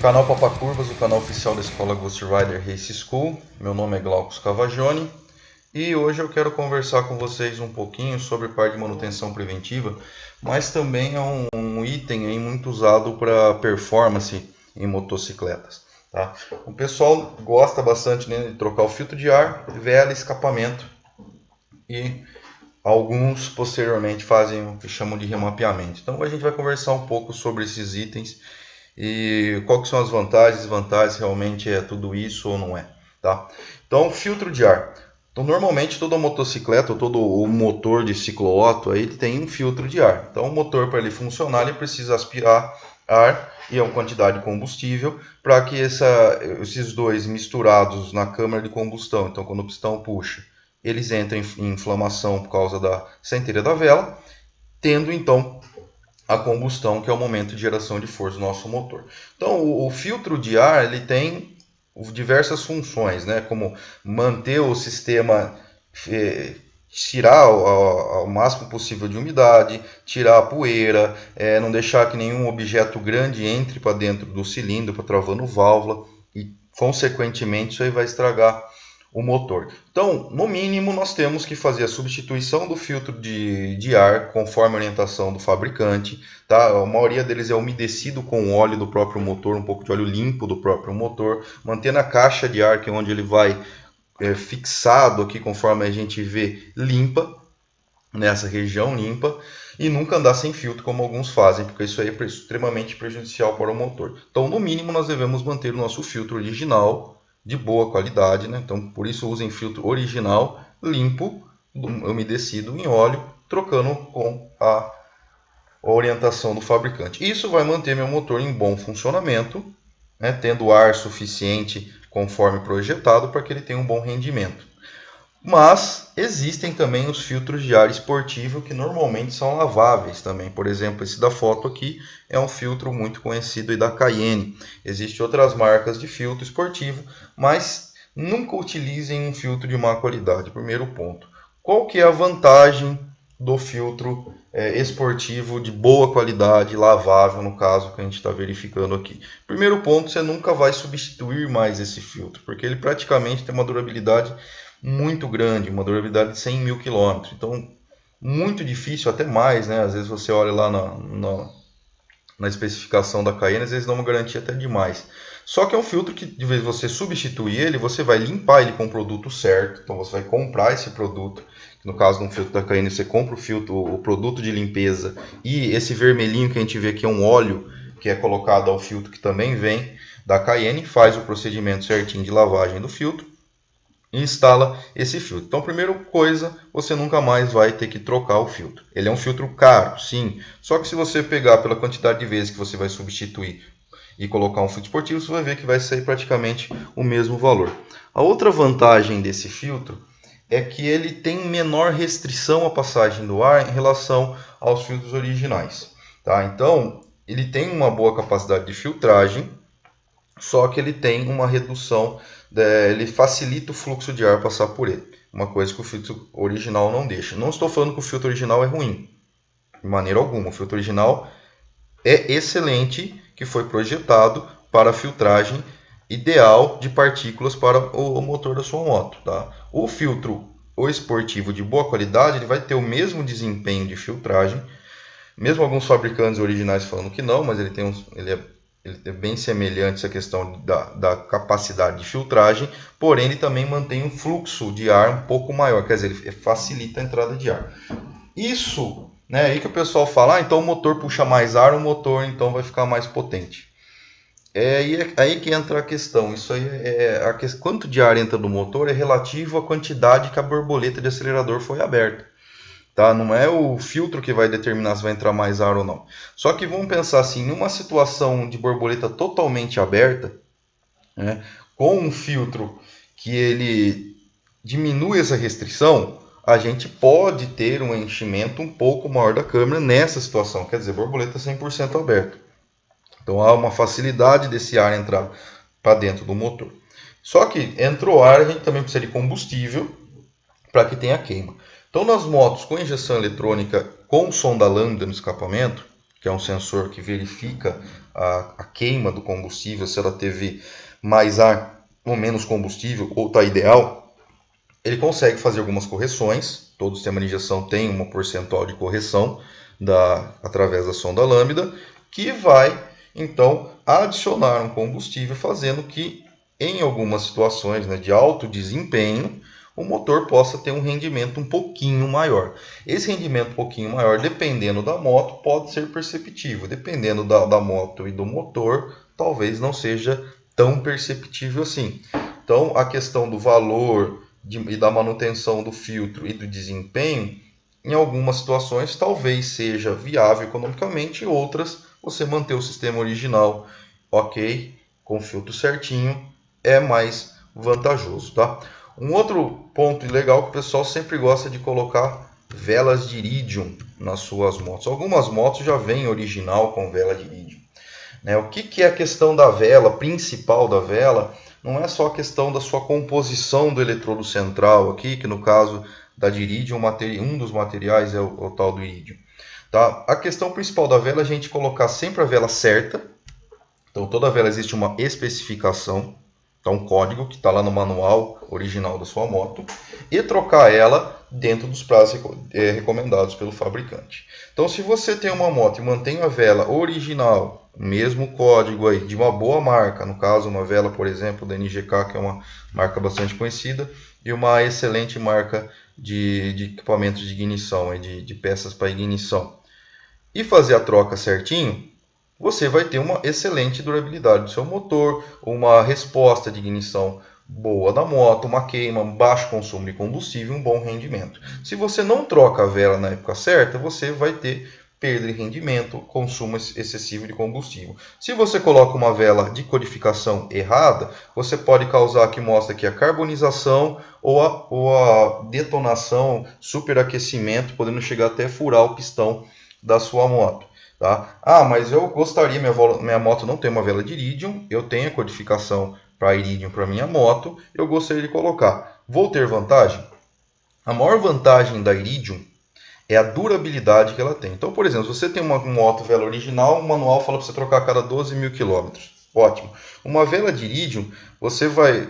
Canal Papa Curvas, o canal oficial da escola Ghost Rider Race School. Meu nome é Glaucus Cavagioni e hoje eu quero conversar com vocês um pouquinho sobre parte de manutenção preventiva, mas também é um item aí muito usado para performance em motocicletas. Tá? O pessoal gosta bastante, né, de trocar o filtro de ar, vela, escapamento e alguns posteriormente fazem o que chamam de remapeamento. Então a gente vai conversar um pouco sobre esses itens e quais são as vantagens e desvantagens, realmente é tudo isso ou não é. Tá? Então, filtro de ar. Então, normalmente toda motocicleta, ou todo o motor de ciclo-otto aí tem um filtro de ar. Então o motor, para ele funcionar, ele precisa aspirar ar e uma quantidade de combustível para que esses dois misturados na câmara de combustão, então quando o pistão puxa, eles entram em inflamação por causa da centelha da vela, tendo então a combustão, que é o momento de geração de força do nosso motor. Então, o filtro de ar ele tem diversas funções, né? Como manter o sistema, tirar o máximo possível de umidade, tirar a poeira, não deixar que nenhum objeto grande entre para dentro do cilindro, para travando válvula, e consequentemente isso aí vai estragar o motor. Então, no mínimo, nós temos que fazer a substituição do filtro de ar conforme a orientação do fabricante. Tá? A maioria deles é umedecido com óleo do próprio motor, um pouco de óleo limpo do próprio motor, mantendo a caixa de ar, que é onde ele vai fixado aqui, conforme a gente vê, limpa, nessa região limpa, e nunca andar sem filtro, como alguns fazem, porque isso aí é extremamente prejudicial para o motor. Então, no mínimo, nós devemos manter o nosso filtro original, de boa qualidade, né? Então por isso usem filtro original, limpo, umedecido em óleo, trocando com a orientação do fabricante. Isso vai manter meu motor em bom funcionamento, né? Tendo ar suficiente conforme projetado para que ele tenha um bom rendimento. Mas existem também os filtros de ar esportivo que normalmente são laváveis também. Por exemplo, esse da foto aqui é um filtro muito conhecido da Cayenne. Existem outras marcas de filtro esportivo, mas nunca utilizem um filtro de má qualidade. Primeiro ponto. Qual que é a vantagem do filtro esportivo de boa qualidade, lavável, no caso que a gente está verificando aqui? Primeiro ponto, você nunca vai substituir mais esse filtro, porque ele praticamente tem uma durabilidade muito grande, uma durabilidade de 100 mil quilômetros. Então, muito difícil, até mais, né? Às vezes você olha lá na especificação da Cayenne, às vezes dá uma garantia até demais. Só que é um filtro que, de vez você substituir ele, você vai limpar ele com o produto certo. Então, você vai comprar esse produto. No caso de um filtro da Cayenne, você compra o produto de limpeza. E esse vermelhinho que a gente vê aqui é um óleo que é colocado ao filtro, que também vem da Cayenne. Faz o procedimento certinho de lavagem do filtro e instala esse filtro. Então, primeira coisa, você nunca mais vai ter que trocar o filtro. Ele é um filtro caro, sim. Só que se você pegar pela quantidade de vezes que você vai substituir e colocar um filtro esportivo, você vai ver que vai sair praticamente o mesmo valor. A outra vantagem desse filtro é que ele tem menor restrição à passagem do ar em relação aos filtros originais. Tá? Então, ele tem uma boa capacidade de filtragem, só que ele tem uma redução, ele facilita o fluxo de ar passar por ele. Uma coisa que o filtro original não deixa. Não estou falando que o filtro original é ruim, de maneira alguma. O filtro original é excelente, que foi projetado para a filtragem ideal de partículas para o motor da sua moto. Tá? O filtro esportivo de boa qualidade ele vai ter o mesmo desempenho de filtragem, mesmo alguns fabricantes originais falando que não, mas ele é bem semelhante a essa questão da capacidade de filtragem, porém ele também mantém um fluxo de ar um pouco maior, quer dizer, ele facilita a entrada de ar. Isso, né, aí que o pessoal fala, então o motor puxa mais ar, o motor então vai ficar mais potente. Aí que entra a questão, isso aí quanto de ar entra no motor é relativo à quantidade que a borboleta de acelerador foi aberta. Tá? Não é o filtro que vai determinar se vai entrar mais ar ou não. Só que vamos pensar assim, numa situação de borboleta totalmente aberta, né, com um filtro que ele diminui essa restrição, a gente pode ter um enchimento um pouco maior da câmera nessa situação, quer dizer, borboleta 100% aberta. Então há uma facilidade desse ar entrar para dentro do motor. Só que entrou ar, a gente também precisa de combustível para que tenha queima. Então, nas motos com injeção eletrônica com sonda lambda no escapamento, que é um sensor que verifica a queima do combustível, se ela teve mais ar ou menos combustível, ou está ideal, ele consegue fazer algumas correções. Todo sistema de injeção tem uma percentual de correção através da sonda lambda, que vai então adicionar um combustível, fazendo que em algumas situações, né, de alto desempenho, o motor possa ter um rendimento um pouquinho maior. Esse rendimento um pouquinho maior, dependendo da moto, pode ser perceptível. Dependendo da moto e do motor, talvez não seja tão perceptível assim. Então, a questão do valor e da manutenção do filtro e do desempenho, em algumas situações, talvez seja viável economicamente, em outras, você manter o sistema original, ok, com o filtro certinho, é mais vantajoso, tá? Um outro ponto legal que o pessoal sempre gosta de colocar velas de iridium nas suas motos. Algumas motos já vêm original com vela de iridium, né? O que é a questão da vela, principal da vela? Não é só a questão da sua composição do eletrodo central aqui, que no caso da de iridium, um dos materiais é o tal do iridium. Tá? A questão principal da vela é a gente colocar sempre a vela certa. Então toda vela existe uma especificação, tá, um código que está lá no manual original da sua moto, e trocar ela dentro dos prazos recomendados pelo fabricante. Então, se você tem uma moto e mantém a vela original, mesmo código aí, de uma boa marca, no caso uma vela, por exemplo, da NGK, que é uma marca bastante conhecida, e uma excelente marca de equipamentos de ignição, de peças para ignição, e fazer a troca certinho, você vai ter uma excelente durabilidade do seu motor, uma resposta de ignição boa da moto, uma queima, baixo consumo de combustível e um bom rendimento. Se você não troca a vela na época certa, você vai ter perda de rendimento, consumo excessivo de combustível. Se você coloca uma vela de codificação errada, você pode causar, que mostra aqui, a carbonização ou a detonação, superaquecimento, podendo chegar até furar o pistão da sua moto. Tá? Ah, mas eu gostaria, minha moto não tem uma vela de iridium, eu tenho a codificação para iridium para minha moto, eu gostaria de colocar. Vou ter vantagem? A maior vantagem da iridium é a durabilidade que ela tem. Então, por exemplo, se você tem uma moto vela original, o manual fala para você trocar a cada 12 mil quilômetros. Ótimo. Uma vela de iridium, você vai,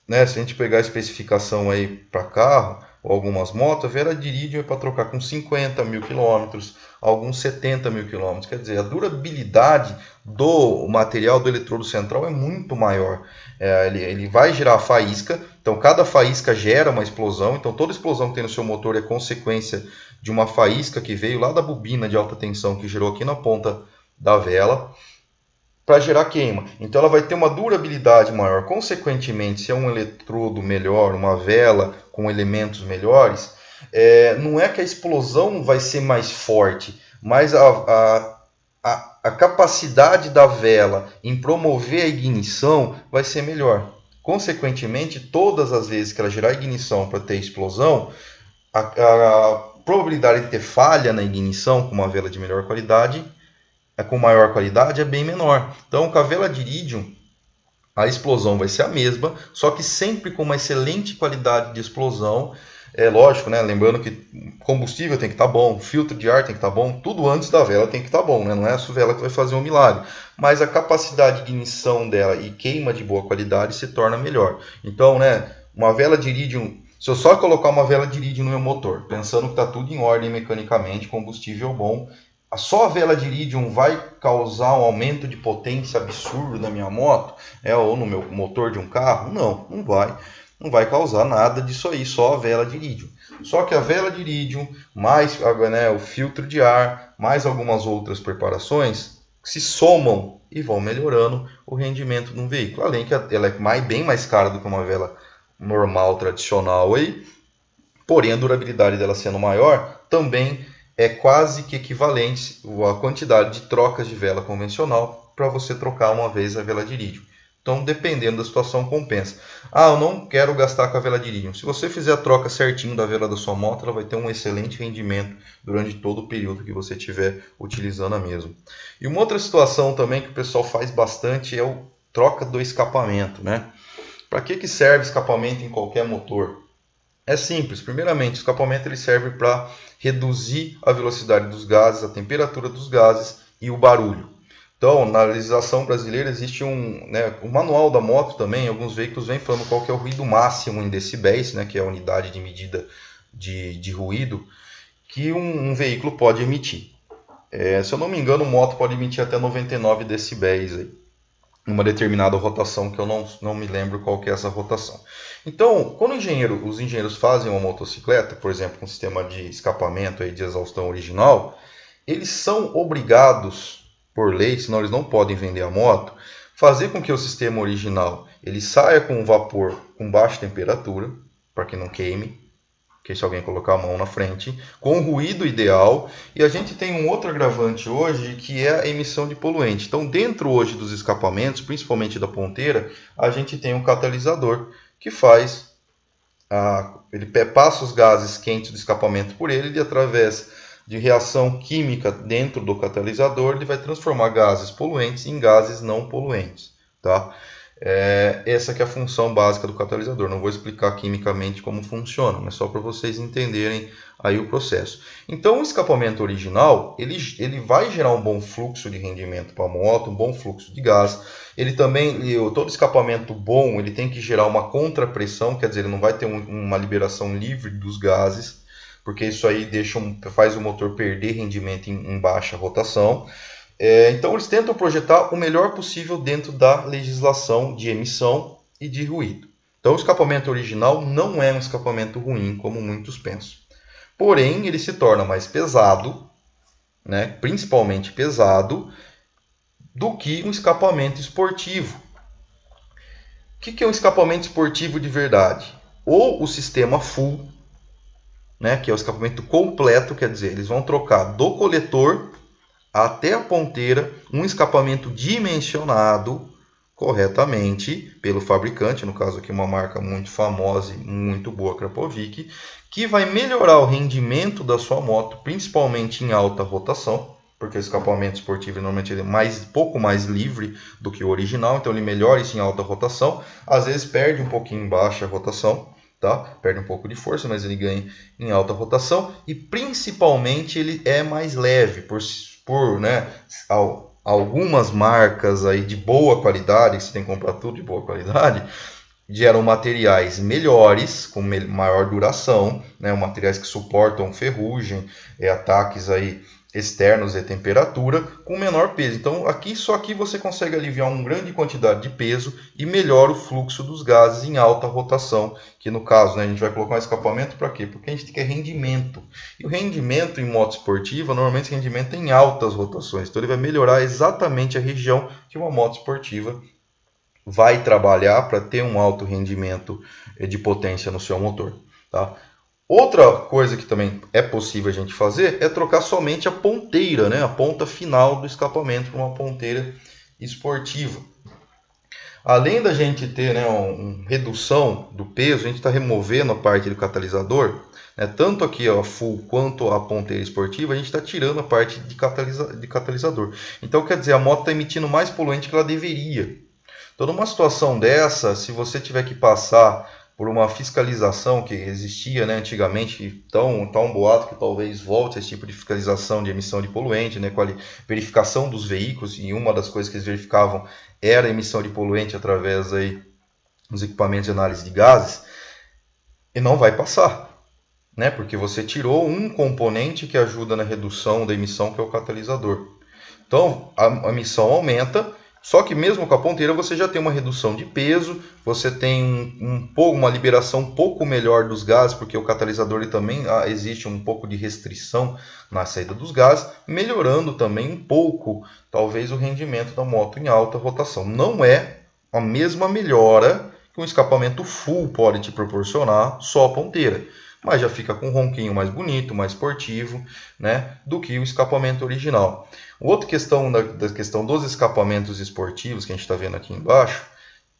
né, se a gente pegar a especificação aí para carro, ou algumas motos, a vela de iridium é para trocar com 50 mil quilômetros, alguns 70 mil quilômetros. Quer dizer, a durabilidade do material do eletrodo central é muito maior. Ele vai gerar faísca, então cada faísca gera uma explosão, então toda explosão que tem no seu motor é consequência de uma faísca que veio lá da bobina de alta tensão que gerou aqui na ponta da vela, para gerar queima. Então ela vai ter uma durabilidade maior. Consequentemente, se é um eletrodo melhor, uma vela com elementos melhores, não é que a explosão vai ser mais forte, mas a capacidade da vela em promover a ignição vai ser melhor. Consequentemente, todas as vezes que ela gerar ignição para ter explosão, a probabilidade de ter falha na ignição com uma vela de melhor qualidade, com maior qualidade, é bem menor. Então, com a vela de iridium, a explosão vai ser a mesma, só que sempre com uma excelente qualidade de explosão. É lógico, né? Lembrando que combustível tem que estar bom, filtro de ar tem que estar bom, tudo antes da vela tem que estar bom, né? Não é a sua vela que vai fazer um milagre, mas a capacidade de ignição dela e queima de boa qualidade se torna melhor. Então, né, uma vela de iridium, se eu só colocar uma vela de iridium no meu motor, pensando que está tudo em ordem mecanicamente, combustível bom, só a vela de iridium vai causar um aumento de potência absurdo na minha moto, ou no meu motor de um carro? Não, não vai. Não vai causar nada disso aí, só a vela de iridium. Só que a vela de iridium, mais o filtro de ar, mais algumas outras preparações, se somam e vão melhorando o rendimento de um veículo. Além que ela é bem mais cara do que uma vela normal, tradicional, aí, porém a durabilidade dela sendo maior, também é quase que equivalente à quantidade de trocas de vela convencional para você trocar uma vez a vela de iridium. Então, dependendo da situação, compensa. Ah, eu não quero gastar com a vela de iridium. Se você fizer a troca certinho da vela da sua moto, ela vai ter um excelente rendimento durante todo o período que você estiver utilizando a mesma. E uma outra situação também que o pessoal faz bastante é a troca do escapamento, né? Para que serve escapamento em qualquer motor? É simples. Primeiramente, o escapamento ele serve para reduzir a velocidade dos gases, a temperatura dos gases e o barulho. Então, na legislação brasileira existe o manual da moto também, alguns veículos vêm falando qual que é o ruído máximo em decibéis, né, que é a unidade de medida de ruído, que um veículo pode emitir. Se eu não me engano, moto pode emitir até 99 decibéis aí, numa determinada rotação, que eu não me lembro qual que é essa rotação. Então, quando os engenheiros fazem uma motocicleta, por exemplo, com um sistema de escapamento aí de exaustão original, eles são obrigados, por lei, senão eles não podem vender a moto, fazer com que o sistema original ele saia com vapor com baixa temperatura, para que não queime, que se alguém colocar a mão na frente, com ruído ideal. E a gente tem um outro agravante hoje, que é a emissão de poluente. Então, dentro hoje dos escapamentos, principalmente da ponteira, a gente tem um catalisador que faz, ele passa os gases quentes do escapamento por ele, e através de reação química dentro do catalisador, ele vai transformar gases poluentes em gases não poluentes, tá? Essa que é a função básica do catalisador. Não vou explicar quimicamente como funciona, mas só para vocês entenderem aí o processo. Então, o escapamento original, ele vai gerar um bom fluxo de rendimento para a moto, um bom fluxo de gás. Ele também, todo escapamento bom, ele tem que gerar uma contrapressão, quer dizer, ele não vai ter uma liberação livre dos gases, porque isso aí faz o motor perder rendimento em baixa rotação. Então eles tentam projetar o melhor possível dentro da legislação de emissão e de ruído. Então o escapamento original não é um escapamento ruim, como muitos pensam. Porém, ele se torna mais pesado, né, principalmente pesado, do que um escapamento esportivo. O que é um escapamento esportivo de verdade? Ou o sistema full, né, que é o escapamento completo, quer dizer, eles vão trocar do coletor até a ponteira um escapamento dimensionado corretamente pelo fabricante, no caso aqui uma marca muito famosa e muito boa, Krapovic, que vai melhorar o rendimento da sua moto, principalmente em alta rotação, porque o escapamento esportivo normalmente ele é pouco mais livre do que o original, então ele melhora isso em alta rotação, às vezes perde um pouquinho em baixa rotação, tá? Perde um pouco de força, mas ele ganha em alta rotação, e principalmente ele é mais leve, né, algumas marcas aí de boa qualidade, que você tem que comprar tudo de boa qualidade, geram materiais melhores, com maior duração, né, materiais que suportam ferrugem, ataques aí externos e temperatura, com menor peso. Então só aqui você consegue aliviar uma grande quantidade de peso e melhora o fluxo dos gases em alta rotação, que no caso, né, a gente vai colocar um escapamento para quê? Porque a gente quer rendimento. E o rendimento em moto esportiva, normalmente esse rendimento é em altas rotações. Então ele vai melhorar exatamente a região que uma moto esportiva vai trabalhar para ter um alto rendimento de potência no seu motor, tá? Outra coisa que também é possível a gente fazer é trocar somente a ponteira, né, a ponta final do escapamento para uma ponteira esportiva. Além da gente ter, né, uma redução do peso, a gente está removendo a parte do catalisador, né, tanto aqui a full quanto a ponteira esportiva, a gente está tirando a parte de catalisador. Então quer dizer, a moto está emitindo mais poluente que ela deveria. Então numa situação dessa, se você tiver que passar por uma fiscalização que existia, né, antigamente, então tá um boato que talvez volte esse tipo de fiscalização de emissão de poluente, né, com a verificação dos veículos, e uma das coisas que eles verificavam era a emissão de poluente através aí dos equipamentos de análise de gases, e não vai passar, né, porque você tirou um componente que ajuda na redução da emissão, que é o catalisador. Então a emissão aumenta. Só que mesmo com a ponteira você já tem uma redução de peso, você tem uma liberação um pouco melhor dos gases, porque o catalisador também existe um pouco de restrição na saída dos gases, melhorando também um pouco, talvez, o rendimento da moto em alta rotação. Não é a mesma melhora que um escapamento full pode te proporcionar só a ponteira, mas já fica com um ronquinho mais bonito, mais esportivo, né, do que o escapamento original. Outra questão da questão dos escapamentos esportivos que a gente está vendo aqui embaixo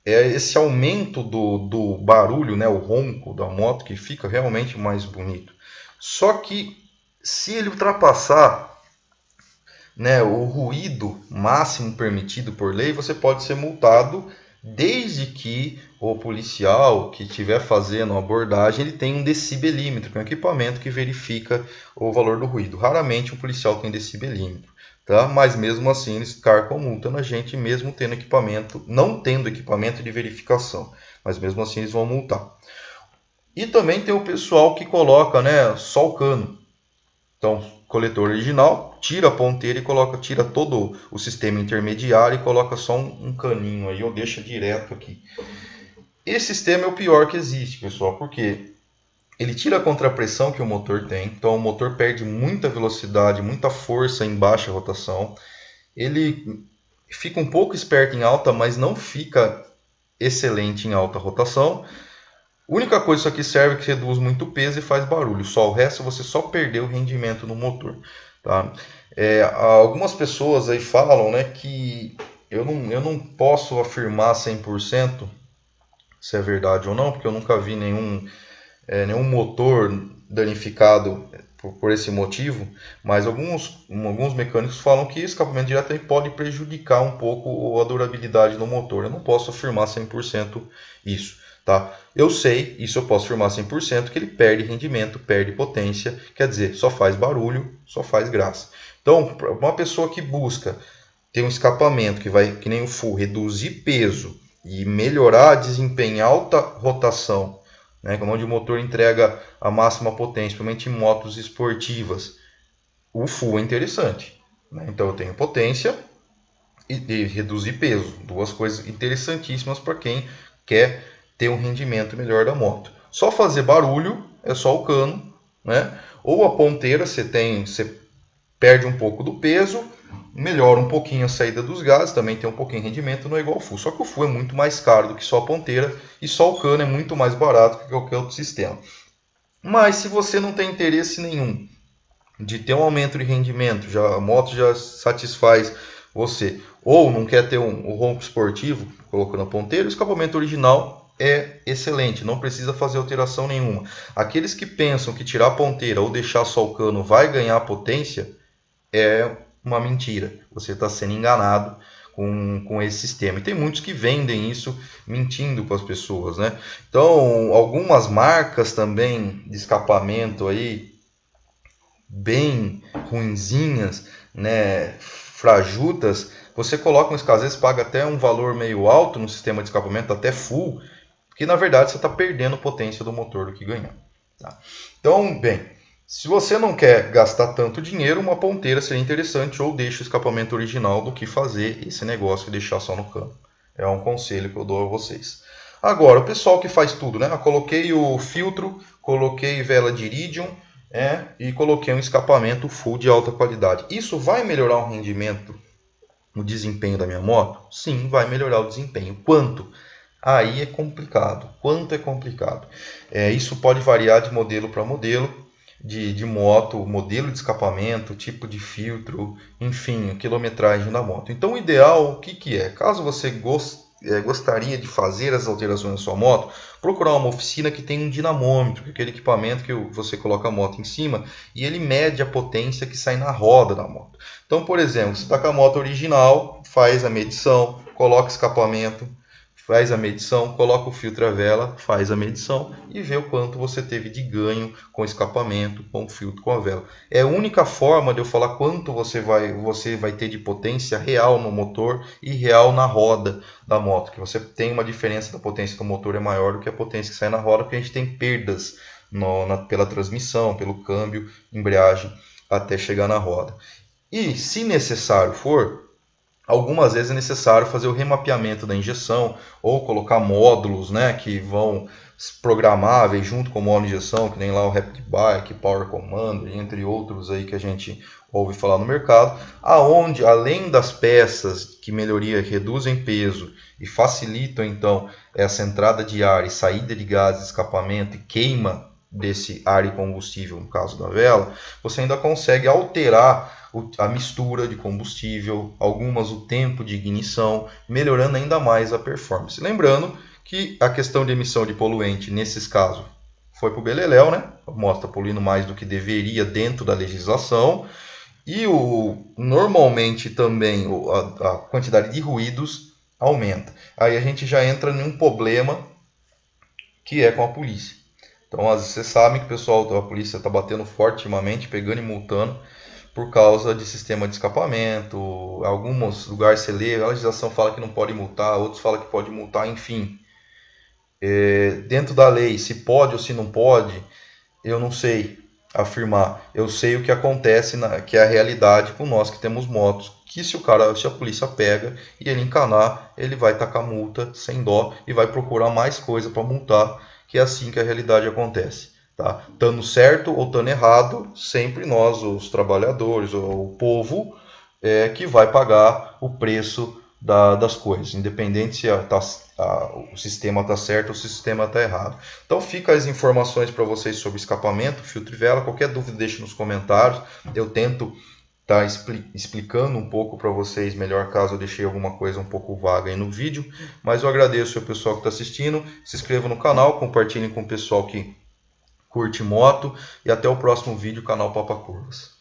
é esse aumento do barulho, né, o ronco da moto, que fica realmente mais bonito. Só que se ele ultrapassar, né, o ruído máximo permitido por lei, você pode ser multado, desde que o policial que estiver fazendo a abordagem ele tem um decibelímetro, que é um equipamento que verifica o valor do ruído. Raramente o policial tem decibelímetro, tá? Mas mesmo assim eles carcam multa na gente, mesmo tendo equipamento, não tendo equipamento de verificação, mas mesmo assim eles vão multar. E também tem o pessoal que coloca, né, só o cano. Então, coletor original, tira a ponteira e coloca, tira todo o sistema intermediário e coloca só um caninho aí, ou deixa direto aqui. Esse sistema é o pior que existe, pessoal, porque ele tira a contrapressão que o motor tem, então o motor perde muita velocidade, muita força em baixa rotação. Ele fica um pouco esperto em alta, mas não fica excelente em alta rotação. A única coisa que isso aqui serve é que reduz muito o peso e faz barulho. Só o resto você só perdeu o rendimento no motor. Tá? Algumas pessoas aí falam, né, que eu não posso afirmar 100% se é verdade ou não, porque eu nunca vi nenhum motor danificado por esse motivo, mas alguns mecânicos falam que escapamento direto pode prejudicar um pouco a durabilidade do motor. Eu não posso afirmar 100% isso. Tá? Eu sei, isso eu posso afirmar 100%, que ele perde rendimento, perde potência, quer dizer, só faz barulho, só faz graça. Então, uma pessoa que busca ter um escapamento que vai, que nem o full, reduzir peso e melhorar desempenho em alta rotação, né, onde o motor entrega a máxima potência, principalmente em motos esportivas, o full é interessante. Né? Então eu tenho potência e reduzir peso, duas coisas interessantíssimas para quem quer ter um rendimento melhor da moto. Só fazer barulho é só o cano, né? Ou a ponteira, você perde um pouco do peso, melhora um pouquinho a saída dos gases, também tem um pouquinho de rendimento, não é igual ao full. Só que o full é muito mais caro do que só a ponteira e só o cano é muito mais barato que qualquer outro sistema. Mas se você não tem interesse nenhum de ter um aumento de rendimento, a moto já satisfaz você, ou não quer ter um ronco esportivo, colocando a ponteira, o escapamento original é excelente, não precisa fazer alteração nenhuma. Aqueles que pensam que tirar a ponteira ou deixar só o cano vai ganhar potência, é uma mentira. Você está sendo enganado com esse sistema. E tem muitos que vendem isso mentindo para as pessoas, né? Então, algumas marcas também de escapamento aí, bem ruinzinhas, né, frajutas, você coloca às vezes paga até um valor meio alto no sistema de escapamento, até full, porque na verdade você está perdendo potência do motor do que ganhar. Tá? Então, bem, se você não quer gastar tanto dinheiro, uma ponteira seria interessante, ou deixa o escapamento original do que fazer esse negócio e deixar só no cano. É um conselho que eu dou a vocês. Agora, o pessoal que faz tudo, né? Eu coloquei o filtro, coloquei vela de iridium, e coloquei um escapamento full de alta qualidade. Isso vai melhorar o rendimento no desempenho da minha moto? Sim, vai melhorar o desempenho. Quanto? Aí é complicado. Quanto é complicado? Isso pode variar de modelo para modelo, de moto, modelo de escapamento, tipo de filtro, enfim, quilometragem da moto. Então o ideal, o que é? Caso você gostaria de fazer as alterações na sua moto, procurar uma oficina que tem um dinamômetro, aquele equipamento que você coloca a moto em cima e ele mede a potência que sai na roda da moto. Então, por exemplo, você está com a moto original, faz a medição, coloca escapamento, faz a medição, coloca o filtro a vela, faz a medição e vê o quanto você teve de ganho com o escapamento, com o filtro, com a vela. É a única forma de eu falar quanto você vai ter de potência real no motor e real na roda da moto. Que você tem uma diferença da potência do motor é maior do que a potência que sai na roda, porque a gente tem perdas pela transmissão, pelo câmbio, embreagem, até chegar na roda. E se necessário for, algumas vezes é necessário fazer o remapeamento da injeção ou colocar módulos, né, que vão programáveis junto com o módulo de injeção, que nem lá o Rapid Bike, Power Commander, entre outros aí que a gente ouve falar no mercado, aonde além das peças que melhoria reduzem peso e facilitam então essa entrada de ar e saída de gases, escapamento e queima desse ar e combustível, no caso da vela, você ainda consegue alterar a mistura de combustível, algumas o tempo de ignição, melhorando ainda mais a performance. Lembrando que a questão de emissão de poluente, nesses casos, foi para o beleléu, né? A moto está poluindo mais do que deveria dentro da legislação. E normalmente também a quantidade de ruídos aumenta. Aí a gente já entra em um problema que é com a polícia. Então, às vezes, vocês sabem que o pessoal da polícia está batendo forte ultimamente, pegando e multando, por causa de sistema de escapamento. Alguns lugares você lê, a legislação fala que não pode multar, outros falam que pode multar, enfim. Dentro da lei, se pode ou se não pode, eu não sei afirmar. Eu sei o que acontece, que é a realidade com nós que temos motos, que se a polícia pega e ele encanar, ele vai tacar multa sem dó e vai procurar mais coisa para multar, que é assim que a realidade acontece. Tá? Estando certo ou estando errado, sempre nós, os trabalhadores, ou o povo, que vai pagar o preço das coisas, independente se o sistema está certo ou se o sistema está errado. Então fica as informações para vocês sobre escapamento, filtro e vela. Qualquer dúvida deixe nos comentários. Eu tento estar explicando um pouco para vocês melhor, caso eu deixei alguma coisa um pouco vaga aí no vídeo. Mas eu agradeço ao pessoal que está assistindo. Se inscreva no canal, compartilhem com o pessoal que curte moto. E até o próximo vídeo, canal Papa Curvas.